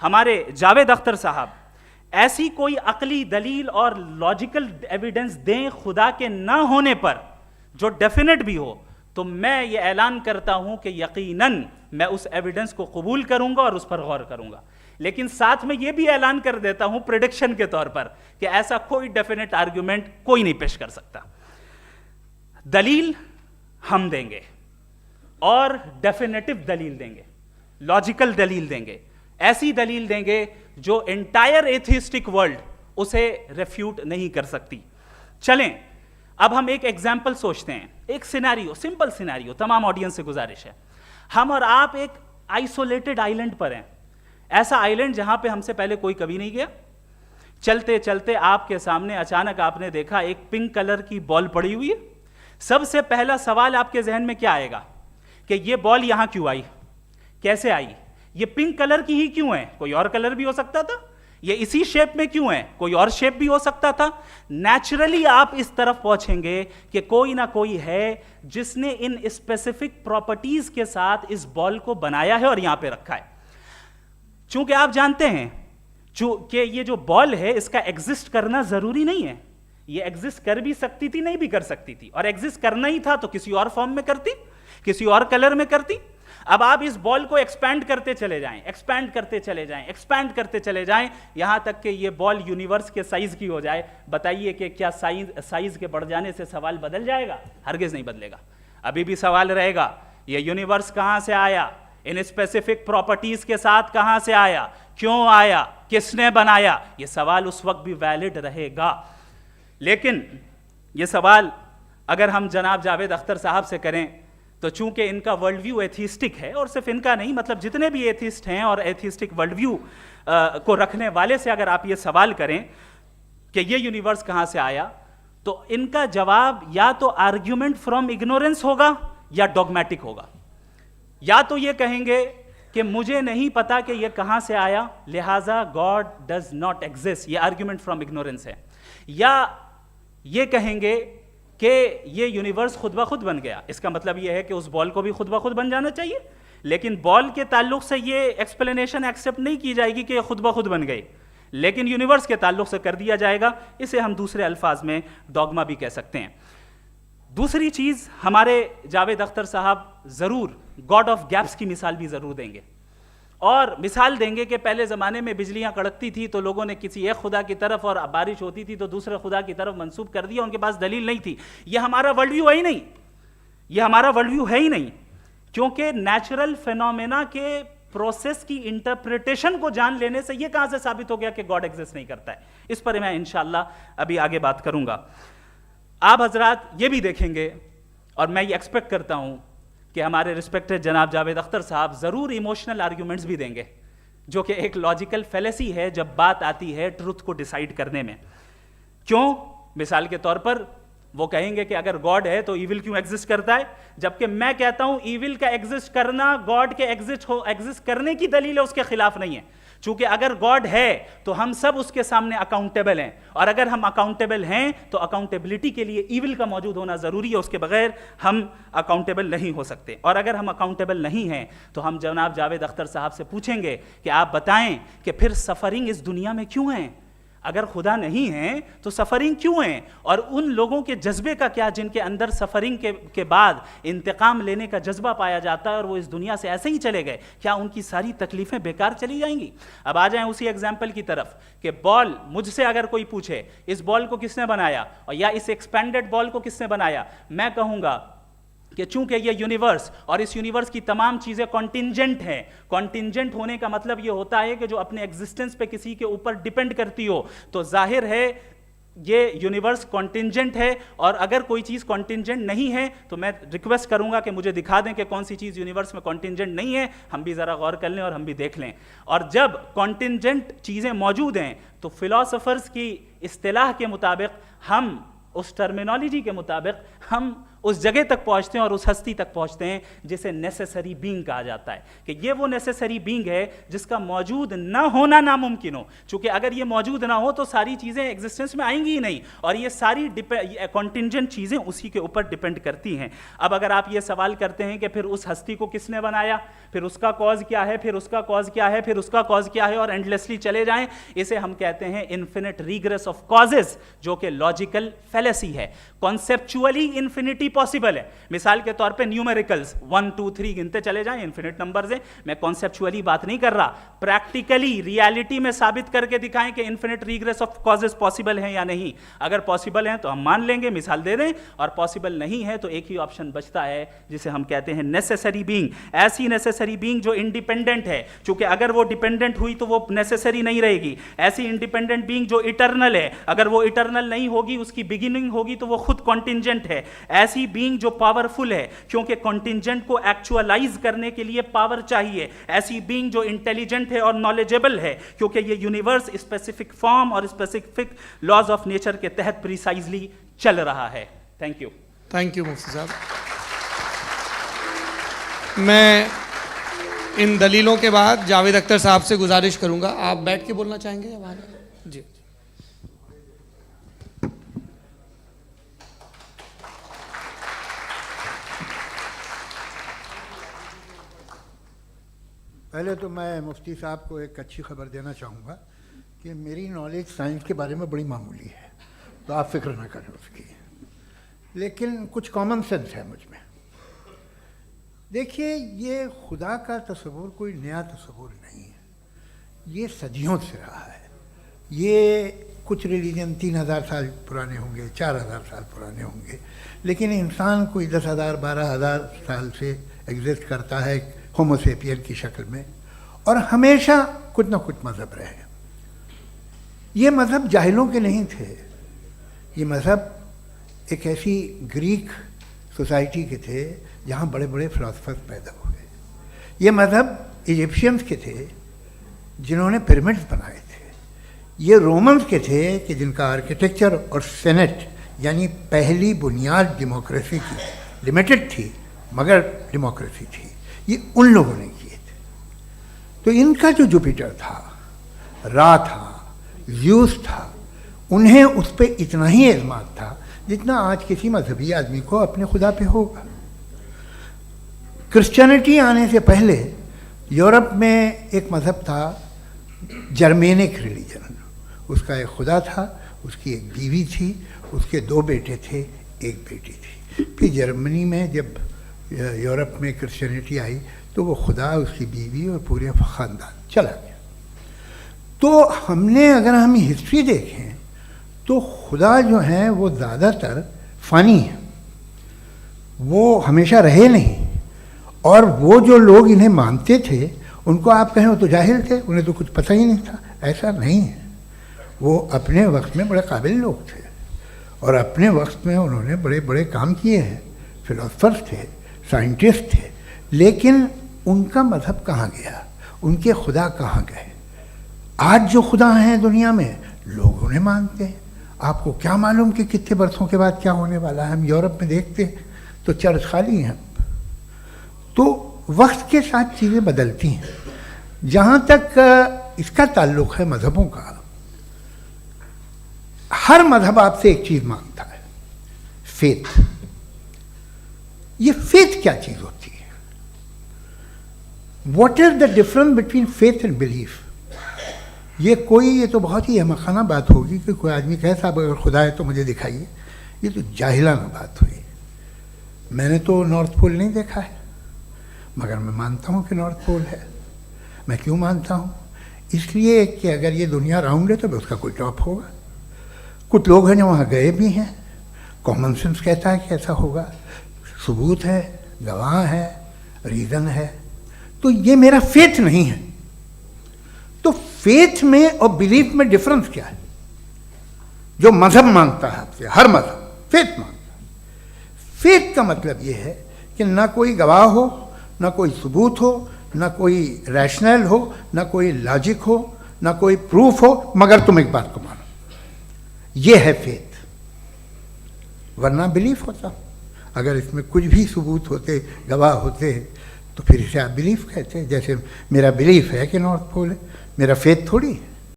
ہمارے جاوید اختر صاحب ایسی کوئی عقلی دلیل اور لاجیکل ایویڈنس دیں خدا کے نہ ہونے پر جو ڈیفینٹ بھی ہو، تو میں یہ اعلان کرتا ہوں کہ یقیناً میں اس ایویڈنس کو قبول کروں گا اور اس پر غور کروں گا، لیکن ساتھ میں یہ بھی اعلان کر دیتا ہوں پریڈکشن کے طور پر کہ ایسا کوئی ڈیفینٹ آرگیومنٹ کوئی نہیں پیش کر سکتا۔ دلیل ہم دیں گے اور ڈیفینیٹو دلیل دیں گے، لاجیکل دلیل دیں گے، ایسی دلیل دیں گے جو انٹائر ایتھیسٹک ورلڈ اسے ریفیوٹ نہیں کر سکتی۔ چلیں اب ہم ایک ایگزامپل سوچتے ہیں، ایک سینیریو، سمپل سینیریو، تمام آڈینس سے گزارش ہے، ہم اور آپ ایک آئسولیٹڈ آئیلینڈ پر ہیں، ایسا آئیلینڈ جہاں پہ ہم سے پہلے کوئی کبھی نہیں گیا۔ چلتے چلتے آپ کے سامنے اچانک آپ نے دیکھا ایک پنک کلر کی بال پڑی ہوئی ہے۔ سب سے پہلا سوال آپ کے ذہن میں کیا آئے گا کہ یہ بال یہاں کیوں آئی، کیسے آئی، یہ پنک کلر کی ہی کیوں ہے، کوئی اور کلر بھی ہو سکتا تھا، یہ اسی شیپ میں کیوں ہے، کوئی اور شیپ بھی ہو سکتا تھا۔ نیچرلی آپ اس طرف پہنچیں گے کہ کوئی نہ کوئی ہے جس نے ان اسپیسیفک پراپرٹیز کے ساتھ اس بال کو بنایا ہے اور یہاں پہ رکھا ہے۔ چونکہ آپ جانتے ہیں کہ یہ جو بال ہے اس کا ایگزسٹ کرنا ضروری نہیں ہے، یہ ایگزسٹ کر بھی سکتی تھی، نہیں بھی کر سکتی تھی، اور ایگزسٹ کرنا ہی تھا تو کسی اور فارم میں کرتی، کسی اور کلر میں کرتی۔ اب آپ اس بال کو ایکسپینڈ کرتے چلے جائیں، ایکسپینڈ کرتے چلے جائیں، ایکسپینڈ کرتے چلے جائیں، یہاں تک کہ یہ بال یونیورس کے سائز کی ہو جائے۔ بتائیے کہ کیا سائز کے بڑھ جانے سے سوال بدل جائے گا؟ ہرگز نہیں بدلے گا، ابھی بھی سوال رہے گا یہ یونیورس کہاں سے آیا، ان اسپیسیفک پراپرٹیز کے ساتھ کہاں سے آیا، کیوں آیا، کس نے بنایا، یہ سوال اس وقت بھی ویلڈ رہے گا۔ لیکن یہ سوال اگر ہم جناب جاوید اختر صاحب سے کریں تو چونکہ ان کا ورلڈ ویو ایتھیسٹک ہے، اور صرف ان کا نہیں، مطلب جتنے بھی ایتھیسٹ ہیں اور ایتھیسٹک ورلڈ ویو کو رکھنے والے سے اگر آپ یہ سوال کریں کہ یہ یونیورس کہاں سے آیا، تو ان کا جواب یا تو آرگیومنٹ فرام اگنورنس ہوگا یا ڈوگمیٹک ہوگا۔ یا تو یہ کہیں گے کہ مجھے نہیں پتا کہ یہ کہاں سے آیا، لہٰذا گاڈ ڈز ناٹ ایگزسٹ، یہ آرگیومنٹ فرام اگنورنس ہے، یا یہ کہیں گے کہ یہ یونیورس خود بخود بن گیا۔ اس کا مطلب یہ ہے کہ اس بال کو بھی خود بخود بن جانا چاہیے، لیکن بال کے تعلق سے یہ ایکسپلینیشن ایکسیپٹ نہیں کی جائے گی کہ یہ خود بخود بن گئی، لیکن یونیورس کے تعلق سے کر دیا جائے گا۔ اسے ہم دوسرے الفاظ میں ڈوگما بھی کہہ سکتے ہیں۔ دوسری چیز، ہمارے جاوید اختر صاحب ضرور گاڈ آف گیپس کی مثال بھی ضرور دیں گے، اور مثال دیں گے کہ پہلے زمانے میں بجلیاں کڑکتی تھی تو لوگوں نے کسی ایک خدا کی طرف، اور بارش ہوتی تھی تو دوسرے خدا کی طرف منسوب کر دیا، ان کے پاس دلیل نہیں تھی۔ یہ ہمارا ورلڈ ویو ہے ہی نہیں، یہ ہمارا ورلڈ ویو ہے ہی نہیں، کیونکہ نیچرل فینومینا کے پروسیس کی انٹرپریٹیشن کو جان لینے سے یہ کہاں سے ثابت ہو گیا کہ گاڈ ایگزسٹ نہیں کرتا ہے۔ اس پر میں انشاءاللہ ابھی آگے بات کروں گا۔ آپ حضرات یہ بھی دیکھیں گے، اور میں یہ ایکسپیکٹ کرتا ہوں کہ ہمارے رسپیکٹڈ جناب جاوید اختر صاحب ضرور ایموشنل آرگیومنٹس بھی دیں گے، جو کہ ایک لاجیکل فیلیسی ہے جب بات آتی ہے ٹروتھ کو ڈیسائیڈ کرنے میں۔ کیوں؟ مثال کے طور پر وہ کہیں گے کہ اگر گاڈ ہے تو ایول کیوں ایگزسٹ کرتا ہے، جبکہ میں کہتا ہوں ایول کا ایگزسٹ کرنا گاڈ کے ایگزسٹ کرنے کی دلیل ہے، اس کے خلاف نہیں ہے۔ چونکہ اگر گاڈ ہے تو ہم سب اس کے سامنے اکاؤنٹیبل ہیں، اور اگر ہم اکاؤنٹیبل ہیں تو اکاؤنٹیبلٹی کے لیے ایول کا موجود ہونا ضروری ہے، اس کے بغیر ہم اکاؤنٹیبل نہیں ہو سکتے۔ اور اگر ہم اکاؤنٹیبل نہیں ہیں تو ہم جناب جاوید اختر صاحب سے پوچھیں گے کہ آپ بتائیں کہ پھر سفرنگ اس دنیا میں کیوں ہیں؟ اگر خدا نہیں ہے تو سفرنگ کیوں ہیں؟ اور ان لوگوں کے جذبے کا کیا جن کے اندر سفرنگ کے بعد انتقام لینے کا جذبہ پایا جاتا ہے اور وہ اس دنیا سے ایسے ہی چلے گئے، کیا ان کی ساری تکلیفیں بیکار چلی جائیں گی؟ اب آ جائیں اسی ایگزامپل کی طرف کہ بال، مجھ سے اگر کوئی پوچھے اس بال کو کس نے بنایا، اور یا اس ایکسپینڈڈ بال کو کس نے بنایا، میں کہوں گا کہ چونکہ یہ یونیورس اور اس یونیورس کی تمام چیزیں کانٹینجنٹ ہیں، کانٹینجنٹ ہونے کا مطلب یہ ہوتا ہے کہ جو اپنے ایگزسٹنس پہ کسی کے اوپر ڈیپینڈ کرتی ہو، تو ظاہر ہے یہ یونیورس کانٹینجنٹ ہے، اور اگر کوئی چیز کانٹینجنٹ نہیں ہے تو میں ریکویسٹ کروں گا کہ مجھے دکھا دیں کہ کون سی چیز یونیورس میں کانٹینجنٹ نہیں ہے، ہم بھی ذرا غور کر لیں اور ہم بھی دیکھ لیں۔ اور جب کانٹینجنٹ چیزیں موجود ہیں تو فلاسفرز کی اصطلاح کے مطابق، ہم اس ٹرمینالوجی کے مطابق ہم اس جگہ تک پہنچتے ہیں اور اس ہستی تک پہنچتے ہیں جسے نیسیسری بینگ کہا جاتا ہے، کہ یہ وہ نیسیسری بینگ ہے جس کا موجود نہ ہونا ناممکن ہو، چونکہ اگر یہ موجود نہ ہو تو ساری چیزیں ایگزسٹنس میں آئیں گی ہی نہیں، اور یہ ساری کنٹینجنٹ چیزیں اسی کے اوپر ڈپینڈ کرتی ہیں۔ اب اگر آپ یہ سوال کرتے ہیں کہ پھر اس ہستی کو کس نے بنایا، پھر اس کا کاز کیا ہے، پھر اس کا کاز کیا ہے، پھر اس کا کاز کیا ہے، اور اینڈلیسلی چلے جائیں، اسے ہم کہتے ہیں انفینٹ ریگریس آف کازز، جو کہ لاجیکل فیلیسی ہے۔ کانسیپچولی انفینٹی پاسبل ہے، مثال کے طور پہ نیومیریکلز 1 2 3 گنتے چلے جائیں، انفینٹ نمبرز ہیں، میں کانسیپچولی بات نہیں کر رہا، پریکٹیکلی ریالٹی میں ثابت کر کے دکھائیں کہ infinite regress of causes possible ہیں یا نہیں۔ اگر پاسبل ہیں تو ہم مان لیں گے، مثال دے دیں، اور پاسبل نہیں ہے تو ایک ہی آپشن بچتا ہے جسے ہم کہتے ہیں نیسیسری بینگ، ایسی نیسیسری بینگ جو انڈیپینڈنٹ ہے، چونکہ اگر وہ ڈیپینڈنٹ ہوئی تو وہ نیسیسری نہیں رہے گی، ایسی انڈیپینڈنٹ بینگ جو اٹرنل ہے، اگر وہ اٹرنل نہیں ہوگی، اس کی بگننگ ہوگی تو وہ خود کنٹینجنٹ ہے، ایسی بینگ جو پاورفل ہے کیونکہ کنٹینجنٹ کو ایکچوالائز کرنے کے لیے پاور چاہیے، ایسی بینگ جو انٹیلیجنٹ ہے اور نالجیبل ہے کیونکہ یہ یونیورس اسپیسیفک فارم اور اسپیسیفک لاز آف نیچر کے تحت پریسائزلی چل رہا ہے۔ Thank you. تھینک یو مفتی صاحب۔ میں ان دلیلوں کے بعد جاوید اختر صاحب سے گزارش کروں گا، آپ بیٹھ کے بولنا چاہیں گے یا باہر؟ جی پہلے تو میں مفتی صاحب کو ایک اچھی خبر دینا چاہوں گا کہ میری نالج سائنس کے بارے میں بڑی معمولی ہے، تو آپ فکر نہ کریں اس کی، لیکن کچھ کامن سینس ہے مجھ میں۔ دیکھیے، یہ خدا کا تصور کوئی نیا تصور نہیں ہے، یہ صدیوں سے رہا ہے۔ یہ کچھ ریلیجن 3000 سال پرانے ہوں گے، 4000 سال پرانے ہوں گے، لیکن انسان کوئی 10,000 12,000 سال سے ایگزسٹ کرتا ہے ہومو سیپین کی شکل میں، اور ہمیشہ کچھ نہ کچھ مذہب رہے۔ یہ مذہب جاہلوں کے نہیں تھے، یہ مذہب ایک ایسی گریک سوسائٹی کے تھے جہاں بڑے بڑے فلاسفرز پیدا ہوئے۔ یہ مذہب ایجپشینز کے تھے جنہوں نے پیرامڈز بنائے تھے، یہ رومنز کے تھے کہ جن کا آرکیٹیکچر اور سینٹ یعنی پہلی بنیاد ڈیموکریسی کی لمیٹڈ تھی مگر ڈیموکریسی تھی، یہ ان لوگوں نے کیے تھے۔ تو ان کا جو جوپیٹر تھا، را تھا، زیوس تھا، انہیں اس پہ اتنا ہی اعتماد تھا جتنا آج کسی مذہبی آدمی کو اپنے خدا پہ ہوگا۔ کرسچینٹی آنے سے پہلے یورپ میں ایک مذہب تھا جرمینک ریلیجن، اس کا ایک خدا تھا، اس کی ایک بیوی تھی، اس کے 2 بیٹے تھے، ایک بیٹی تھی۔ پھر جرمنی میں جب یورپ میں کرسچینٹی آئی تو وہ خدا، اس کی بیوی اور پورے خاندان چلا گیا۔ تو ہم نے اگر ہم ہسٹری دیکھیں تو خدا جو ہیں وہ زیادہ تر فانی ہیں، وہ ہمیشہ رہے نہیں، اور وہ جو لوگ انہیں مانتے تھے ان کو آپ کہیں وہ تو جاہل تھے، انہیں تو کچھ پتہ ہی نہیں تھا، ایسا نہیں ہے۔ وہ اپنے وقت میں بڑے قابل لوگ تھے اور اپنے وقت میں انہوں نے بڑے بڑے کام کیے ہیں، فلاسفرز تھے، سائنٹسٹ تھے، لیکن ان کا مذہب کہاں گیا، ان کے خدا کہاں گئے؟ آج جو خدا ہیں دنیا میں لوگ انہیں مانتے ہیں، آپ کو کیا معلوم کہ کتنے برسوں کے بعد کیا ہونے والا ہے؟ ہم یورپ میں دیکھتے ہیں تو چرچ خالی ہیں۔ تو وقت کے ساتھ چیزیں بدلتی ہیں۔ جہاں تک اس کا تعلق ہے مذہبوں کا، ہر مذہب آپ سے ایک چیز مانگتا ہے، فیتھ۔ یہ فیتھ کیا چیز ہوتی ہے؟ What is the difference between faith and belief? یہ تو بہت ہی احمقانہ بات ہوگی کہ کوئی آدمی کہے صاحب اگر خدا ہے تو مجھے دکھائیے، یہ تو جاہلانہ بات ہوئی۔ میں نے تو نارتھ پول نہیں دیکھا ہے، مگر میں مانتا ہوں کہ نارتھ پول ہے۔ میں کیوں مانتا ہوں؟ اس لیے کہ اگر یہ دنیا راؤنڈ ہے تو اس کا کوئی ٹاپ ہوگا۔ کچھ لوگ ہیں جو وہاں گئے بھی ہیں، کامن سینس کہتا ہے کہ ایسا ہوگا، ثبوت ہے، گواہ ہے، ریزن ہے۔ تو یہ میرا فیتھ نہیں ہے۔ تو فیتھ میں اور بلیف میں ڈفرنس کیا ہے؟ جو مذہب مانگتا ہے آپ سے، ہر مذہب فیتھ مانگتا ہے۔ فیتھ کا مطلب یہ ہے کہ نہ کوئی گواہ ہو، نہ کوئی ثبوت ہو، نہ کوئی ریشنل ہو، نہ کوئی لاجک ہو، نہ کوئی پروف ہو، مگر تم ایک بات کو مانو۔ یہ ہے فیتھ، ورنہ بلیف ہوتا۔ اگر اس میں کچھ بھی ثبوت ہوتے، گواہ ہوتے، تو پھر اسے آپ بلیف کہتے ہیں. جیسے میرا بلیف ہے کہ نارتھ پول ہے، میرا فیتھ تھوڑی ہے.